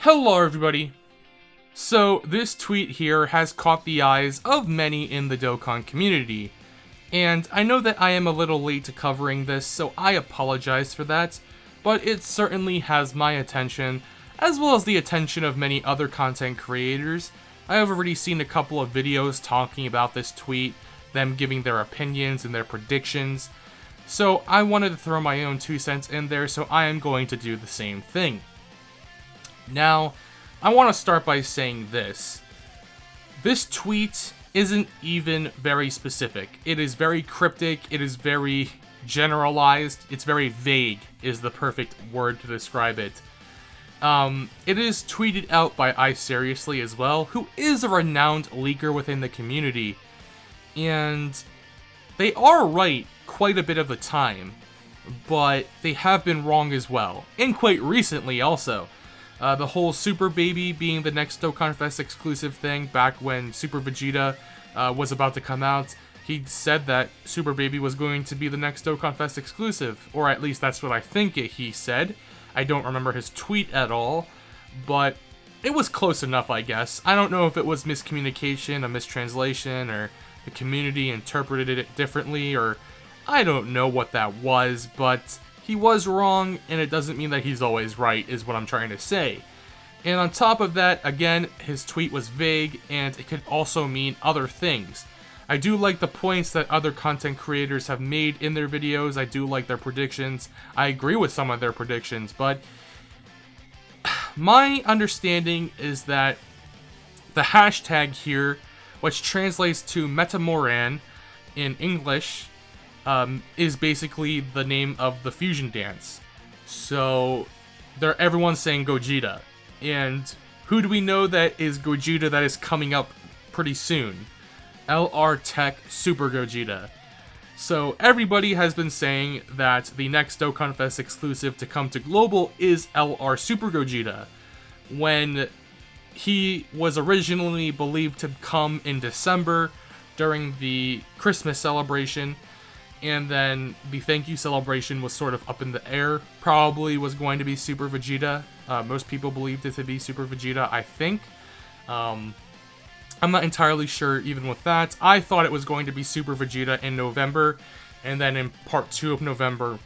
Hello everybody! So this tweet here has caught the eyes of many in the Dokkan community, and I know that I am a little late to covering this, so I apologize for that, but it certainly has my attention, as well as the attention of many other content creators. I have already seen a couple of videos talking about this tweet, them giving their opinions and their predictions, so I wanted to throw my own 2 cents in there, so I am going to do the same thing. Now, I want to start by saying this. This tweet isn't even very specific. It is very cryptic, it is very generalized, it's very vague is the perfect word to describe it. It is tweeted out by iSeriously as well, who is a renowned leaker within the community. And they are right quite a bit of the time, but they have been wrong as well. And quite recently also. The whole Super Baby being the next Dokkan Fest exclusive thing, back when Super Vegeta was about to come out, he said that Super Baby was going to be the next Dokkan Fest exclusive, or at least that's what I think he said. I don't remember his tweet at all, but it was close enough, I guess. I don't know if it was miscommunication, a mistranslation, or the community interpreted it differently, or I don't know what that was, but he was wrong, and it doesn't mean that he's always right, is what I'm trying to say. And on top of that, again, his tweet was vague, and it could also mean other things. I do like the points that other content creators have made in their videos, I do like their predictions, I agree with some of their predictions, but my understanding is that the hashtag here, which translates to Metamoran in English, is basically the name of the fusion dance. So everyone's saying Gogeta. And who do we know that is Gogeta that is coming up pretty soon? LR TEQ Super Gogeta. So everybody has been saying that the next Dokkan Fest exclusive to come to Global is LR Super Gogeta, when he was originally believed to come in December during the Christmas celebration. And then the thank you celebration was sort of up in the air. Probably was going to be Super Vegeta. Most people believed it to be Super Vegeta, I think. I'm not entirely sure even with that. I thought it was going to be Super Vegeta in November. And then in part 2 of November,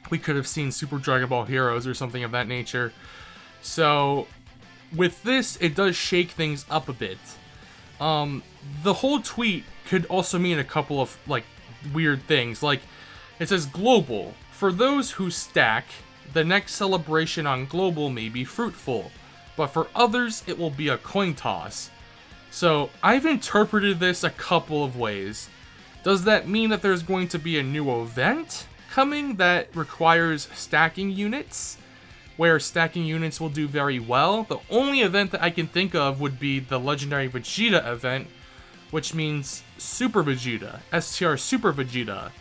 we could have seen Super Dragon Ball Heroes or something of that nature. So with this, it does shake things up a bit. The whole tweet could also mean a couple of, weird things. Like, it says Global. For those who stack, the next celebration on Global may be fruitful, but for others it will be a coin toss. So I've interpreted this a couple of ways. Does that mean that there's going to be a new event coming that requires stacking units, where stacking units will do very well? The only event that I can think of would be the Legendary Vegeta event, which means Super Vegeta, STR Super Vegeta.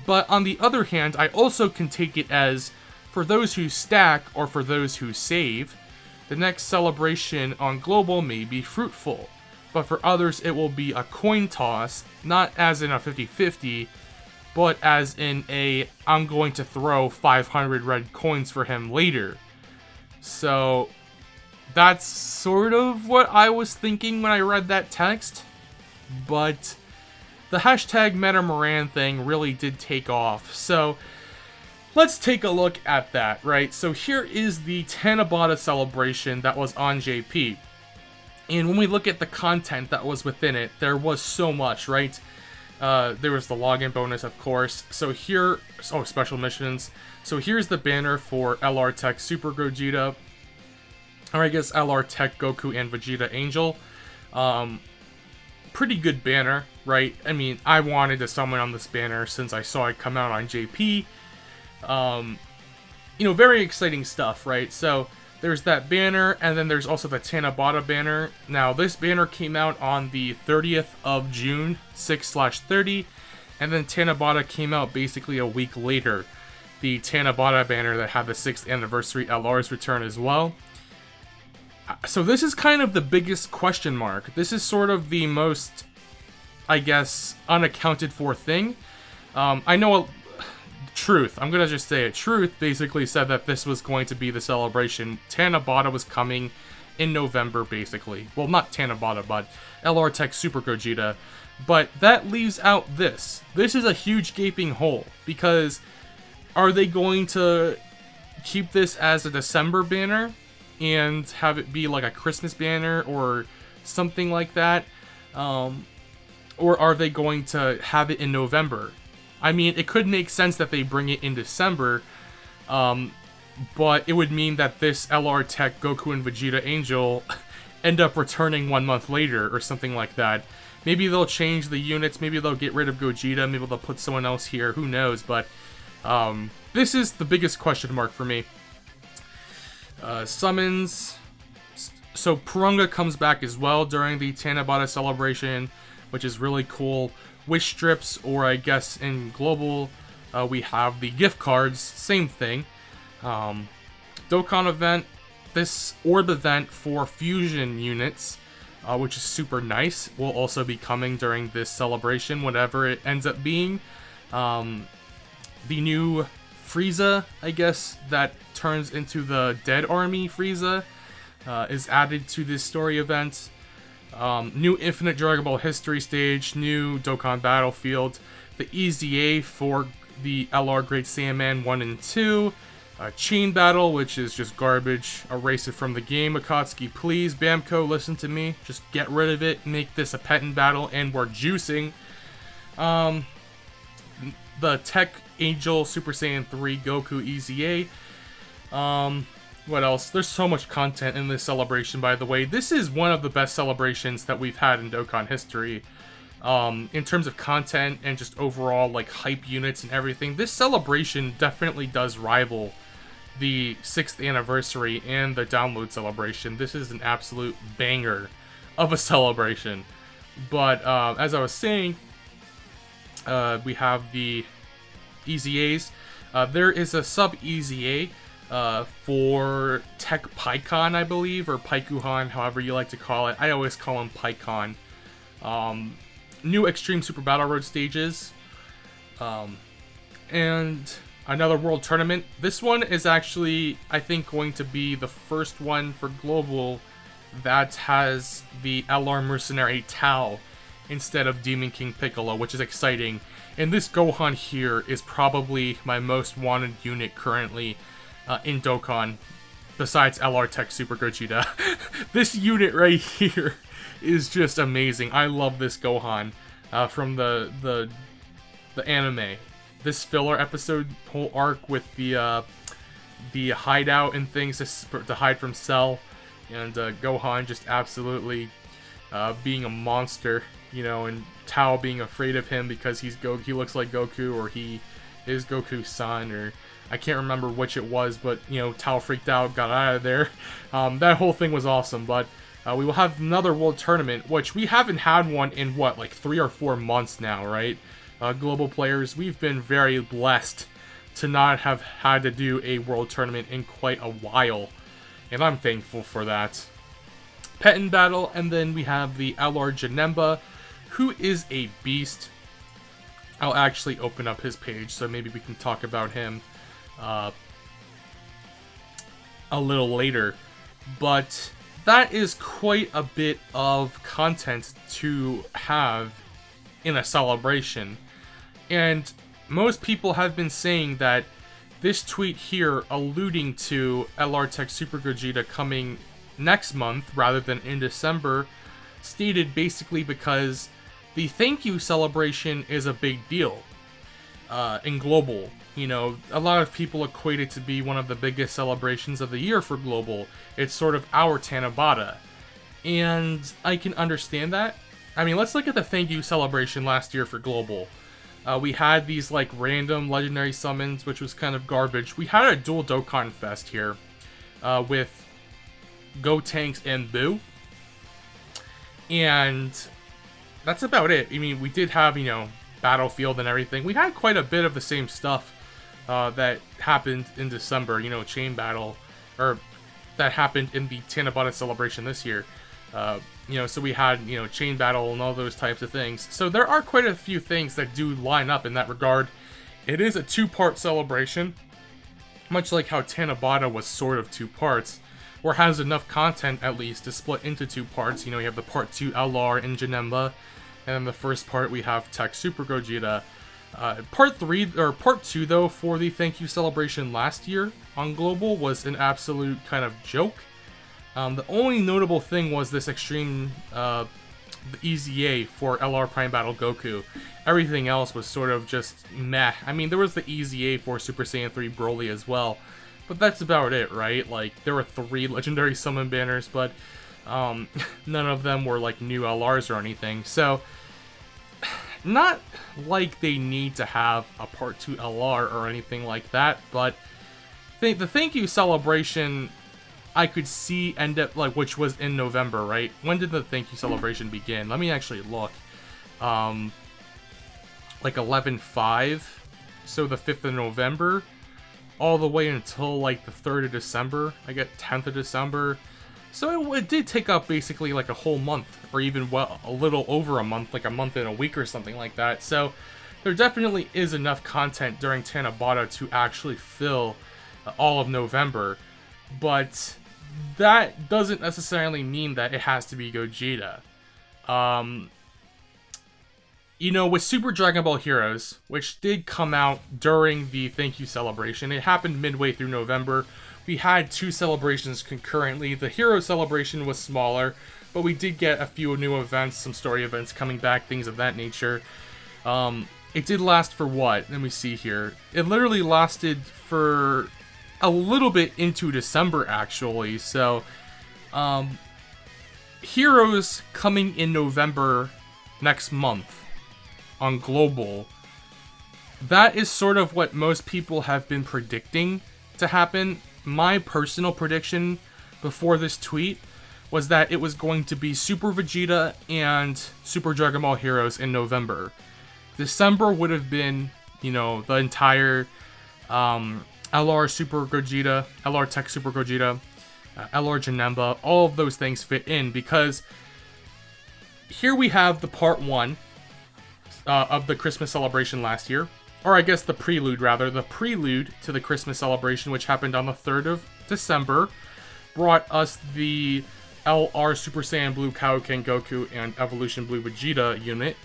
But on the other hand, I also can take it as, for those who stack or for those who save, the next celebration on Global may be fruitful, but for others it will be a coin toss, not as in a 50-50, but as in a, I'm going to throw 500 red coins for him later. So that's sort of what I was thinking when I read that text, but the hashtag Metamoran thing really did take off, so let's take a look at that, right? So here is the Tanabata celebration that was on JP, and when we look at the content that was within it, there was so much, right? There was the login bonus, of course, so here, special missions, so here's the banner for LR TEQ Super Gogeta, or I guess LR TEQ Goku and Vegeta Angel. Pretty good banner, right? I mean, I wanted to summon on this banner since I saw it come out on JP. Very exciting stuff, right? So there's that banner, and then there's also the Tanabata banner. Now, this banner came out on the 30th of June, 6/30, and then Tanabata came out basically a week later. The Tanabata banner that had the 6th anniversary LR's return as well. So this is kind of the biggest question mark. This is sort of the most, I guess, unaccounted for thing. I know Truth, I'm gonna just say it, Truth basically said that this was going to be the celebration. Tanabata was coming in November, basically. Well, not Tanabata, but LR TEQ Super Gogeta. But that leaves out this. This is a huge gaping hole, because are they going to keep this as a December banner and have it be like a Christmas banner or something like that? Or are they going to have it in November? I mean, it could make sense that they bring it in December, but it would mean that this LR TEQ Goku and Vegeta Angel end up returning 1 month later or something like that. Maybe they'll change the units, maybe they'll get rid of Gogeta, maybe they'll put someone else here, who knows, but this is the biggest question mark for me. Summons. So Purunga comes back as well during the Tanabata celebration, which is really cool. Wish strips, or I guess in Global, we have the gift cards, same thing. Dokkan event, this orb event for fusion units, which is super nice, will also be coming during this celebration, whatever it ends up being. The new Frieza, I guess, that turns into the Dead Army Frieza, is added to this story event. New Infinite Dragon Ball History stage, new Dokkan Battlefield, the EZA for the LR Great Saiyaman 1 and 2, Chain Battle, which is just garbage, erase it from the game, Akatsuki, please, Bamco, listen to me, just get rid of it, make this a Petin battle, and we're juicing. The TEQ Angel Super Saiyan 3 Goku EZA, what else? There's so much content in this celebration, by the way. This is one of the best celebrations that we've had in Dokkan history. In terms of content and just overall, like, hype units and everything. This celebration definitely does rival the 6th anniversary and the download celebration. This is an absolute banger of a celebration. But, as I was saying, we have the EZAs. There is a sub-EZA for TEQ Pikkon, I believe, or Paikuhan, however you like to call it. I always call him Pikkon. New Extreme Super Battle Road stages, and another World Tournament. This one is actually, I think, going to be the first one for Global that has the LR Mercenary Tau instead of Demon King Piccolo, which is exciting. And this Gohan here is probably my most wanted unit currently in Dokkan, besides LR TEQ Super Gogeta. This unit right here is just amazing. I love this Gohan from the anime. This filler episode, whole arc with the hideout and things to hide from Cell, and Gohan just absolutely being a monster, you know, and Tao being afraid of him because he looks like Goku, or he is Goku's son, or I can't remember which it was, but, you know, Tao freaked out, got out of there. That whole thing was awesome, but we will have another World Tournament, which we haven't had one in, what, like 3 or 4 months now, right? Global players, we've been very blessed to not have had to do a World Tournament in quite a while, and I'm thankful for that. Petin Battle, and then we have the LR Janemba, who is a beast. I'll actually open up his page, so maybe we can talk about him a little later, but that is quite a bit of content to have in a celebration, and most people have been saying that this tweet here, alluding to LR TEQ Super Gogeta coming next month rather than in December, stated basically because the thank you celebration is a big deal in Global. You know, a lot of people equate it to be one of the biggest celebrations of the year for Global. It's sort of our Tanabata. And I can understand that. I mean, let's look at the thank you celebration last year for Global. We had these, like, random legendary summons, which was kind of garbage. We had a dual Dokkan Fest here with Gotenks and Boo. And that's about it. I mean, we did have, you know, Battlefield and everything. We had quite a bit of the same stuff that happened in December, you know, Chain Battle, or that happened in the Tanabata celebration this year. You know, so we had, you know, Chain Battle and all those types of things. So there are quite a few things that do line up in that regard. It is a two-part celebration, much like how Tanabata was sort of two parts, or has enough content at least to split into two parts. You know, you have the part 2 LR in Janemba, and then the first part we have TEQ Super Gogeta. Part 2 though, for the thank you celebration last year on Global was an absolute kind of joke. The only notable thing was this extreme the EZA for LR Prime Battle Goku. Everything else was sort of just meh. I mean, there was the EZA for Super Saiyan 3 Broly as well, but that's about it, right? Like, there were 3 legendary summon banners, but none of them were like new LRs or anything. So, not like they need to have a Part 2 LR or anything like that, but the thank you celebration I could see end up, like, which was in November, right? When did the thank you celebration begin? Let me actually look. Like 11/5, so the 5th of November, all the way until like the 3rd of December. I get 10th of December. So it did take up basically like a whole month, or even, well, a little over a month, like a month and a week or something like that. So there definitely is enough content during Tanabata to actually fill all of November, but that doesn't necessarily mean that it has to be Gogeta. You know, with Super Dragon Ball Heroes, which did come out during the thank you celebration, it happened midway through November. We had 2 celebrations concurrently. The Hero celebration was smaller, but we did get a few new events, some story events coming back, things of that nature. It did last for what? Let me see here. It literally lasted for a little bit into December, actually. So, Heroes coming in November next month on Global. That is sort of what most people have been predicting to happen. My personal prediction before this tweet was that it was going to be Super Vegeta and Super Dragon Ball Heroes in November. December would have been, you know, the entire LR Super Gogeta, LR TEQ Super Gogeta, LR Janemba, all of those things fit in, because here we have the part 1 of the Christmas celebration last year, or I guess the prelude to the Christmas celebration, which happened on the 3rd of December, brought us the LR Super Saiyan Blue Kaioken Goku and Evolution Blue Vegeta unit.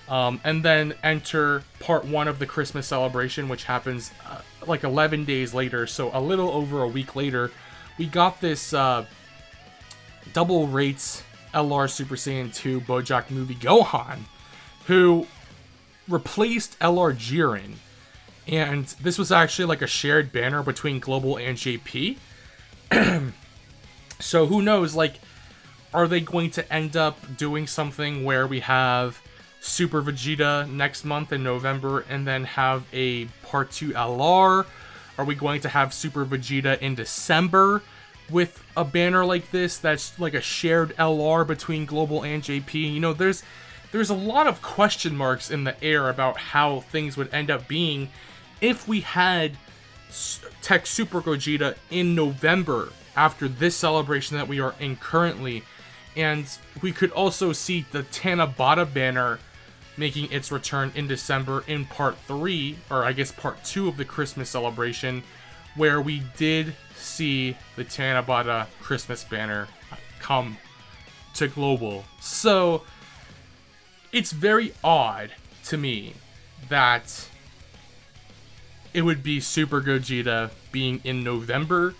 And then enter part 1 of the Christmas celebration, which happens like 11 days later, so a little over a week later. We got this double rates LR Super Saiyan 2 Bojack movie Gohan, who replaced LR Jiren. And this was actually like a shared banner between Global and JP. So who knows, like, are they going to end up doing something where we have Super Vegeta next month in November and then have a part 2 LR? Are we going to have Super Vegeta in December with a banner like this that's like a shared LR between Global and JP? You know, there's a lot of question marks in the air about how things would end up being if we had TEQ Super Gogeta in November after this celebration that we are in currently. And we could also see the Tanabata banner making its return in December in part 3, or I guess part 2 of the Christmas celebration, where we did see the Tanabata Christmas banner come to Global. So it's very odd to me that it would be Super Gogeta being in November,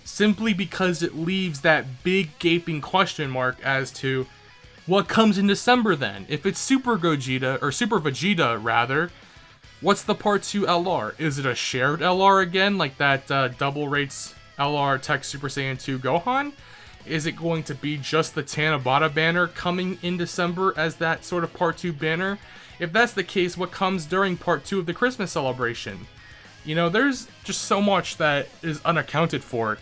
simply because it leaves that big gaping question mark as to what comes in December then. If it's Super Gogeta, or Super Vegeta rather, what's the part 2 LR? Is it a shared LR again, like that double rates LR TEQ Super Saiyan 2 Gohan? Is it going to be just the Tanabata banner coming in December as that sort of part 2 banner? If that's the case, what comes during part 2 of the Christmas celebration? You know, there's just so much that is unaccounted for,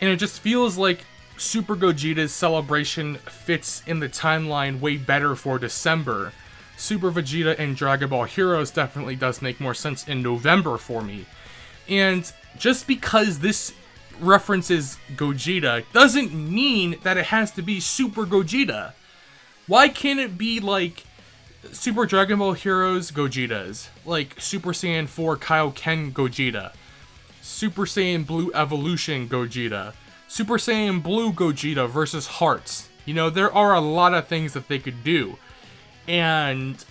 and it just feels like Super Gogeta's celebration fits in the timeline way better for December. Super Vegeta and Dragon Ball Heroes definitely does make more sense in November for me. And just because this references Gogeta doesn't mean that it has to be Super Gogeta. Why can't it be like Super Dragon Ball Heroes Gogetas, like Super Saiyan 4 Kaioken Gogeta, Super Saiyan Blue Evolution Gogeta, Super Saiyan Blue Gogeta versus Hearts. You know, there are a lot of things that they could do. And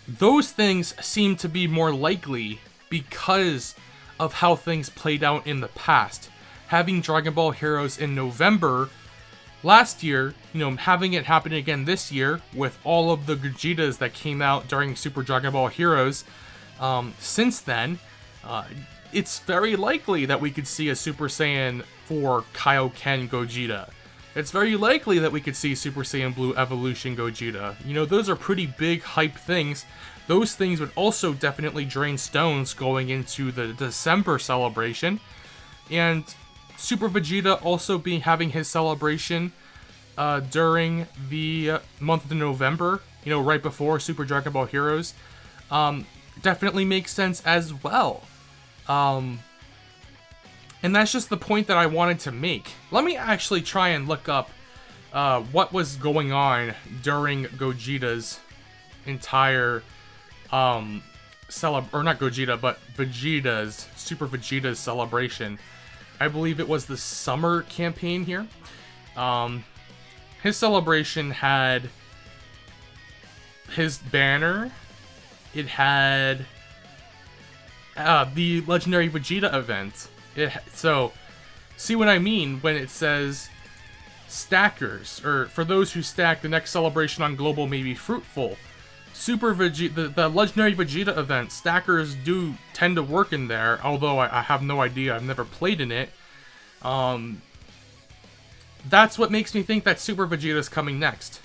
those things seem to be more likely because of how things played out in the past. Having Dragon Ball Heroes in November last year, you know, having it happen again this year with all of the Gogetas that came out during Super Dragon Ball Heroes since then, it's very likely that we could see a Super Saiyan 4 Kaioken Gogeta. It's very likely that we could see Super Saiyan Blue Evolution Gogeta. You know, those are pretty big hype things. Those things would also definitely drain stones going into the December celebration. And Super Vegeta also having his celebration during the month of November, you know, right before Super Dragon Ball Heroes, definitely makes sense as well. And that's just the point that I wanted to make. Let me actually try and look up what was going on during Gogeta's entire or not Gogeta, but Vegeta's, Super Vegeta's celebration. I believe it was the summer campaign here. His celebration had his banner. It had the Legendary Vegeta event. So, see what I mean when it says stackers, or for those who stack, the next celebration on Global may be fruitful. Super Vegeta, the Legendary Vegeta event, stackers do tend to work in there, although I have no idea, I've never played in it. That's what makes me think that Super Vegeta is coming next.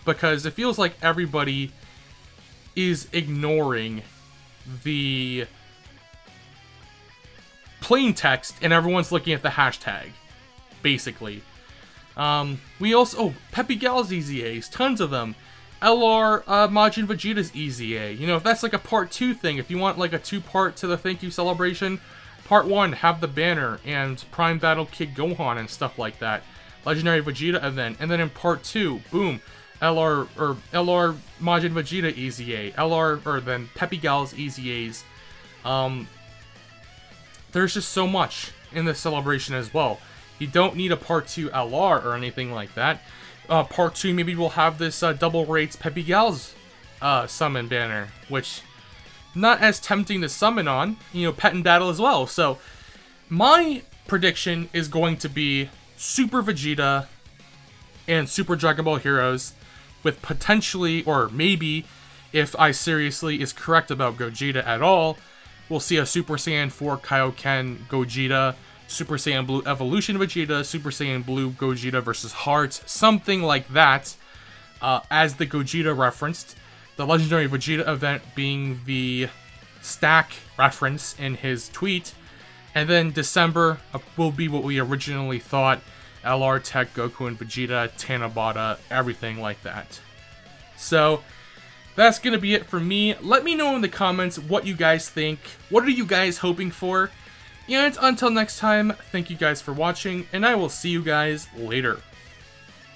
Because it feels like everybody is ignoring the plain text and everyone's looking at the hashtag, basically. We also, Peppy Gal's EZAs, tons of them. LR Majin Vegeta's EZA. You know, if that's like a part 2 thing, if you want like a 2-part to the thank you celebration, part 1, have the banner and Prime Battle Kid Gohan and stuff like that. Legendary Vegeta event. And then in part 2, boom, LR Majin Vegeta EZA. Then Peppy Gal's EZAs. There's just so much in this celebration as well. You don't need a part 2 LR or anything like that. Part 2, maybe we'll have this double rates Peppy Gal's summon banner, which not as tempting to summon on, you know, pet and battle as well. So my prediction is going to be Super Vegeta and Super Dragon Ball Heroes, with potentially, or maybe, if I seriously is correct about Gogeta at all, we'll see a Super Saiyan 4 Kaioken Gogeta, Super Saiyan Blue Evolution Vegeta, Super Saiyan Blue Gogeta versus Hearts, something like that, as the Gogeta referenced. The Legendary Vegeta event being the stack reference in his tweet. And then December will be what we originally thought. LR TEQ Goku and Vegeta, Tanabata, everything like that. So, that's going to be it for me. Let me know in the comments what you guys think. What are you guys hoping for? And until next time, thank you guys for watching, and I will see you guys later.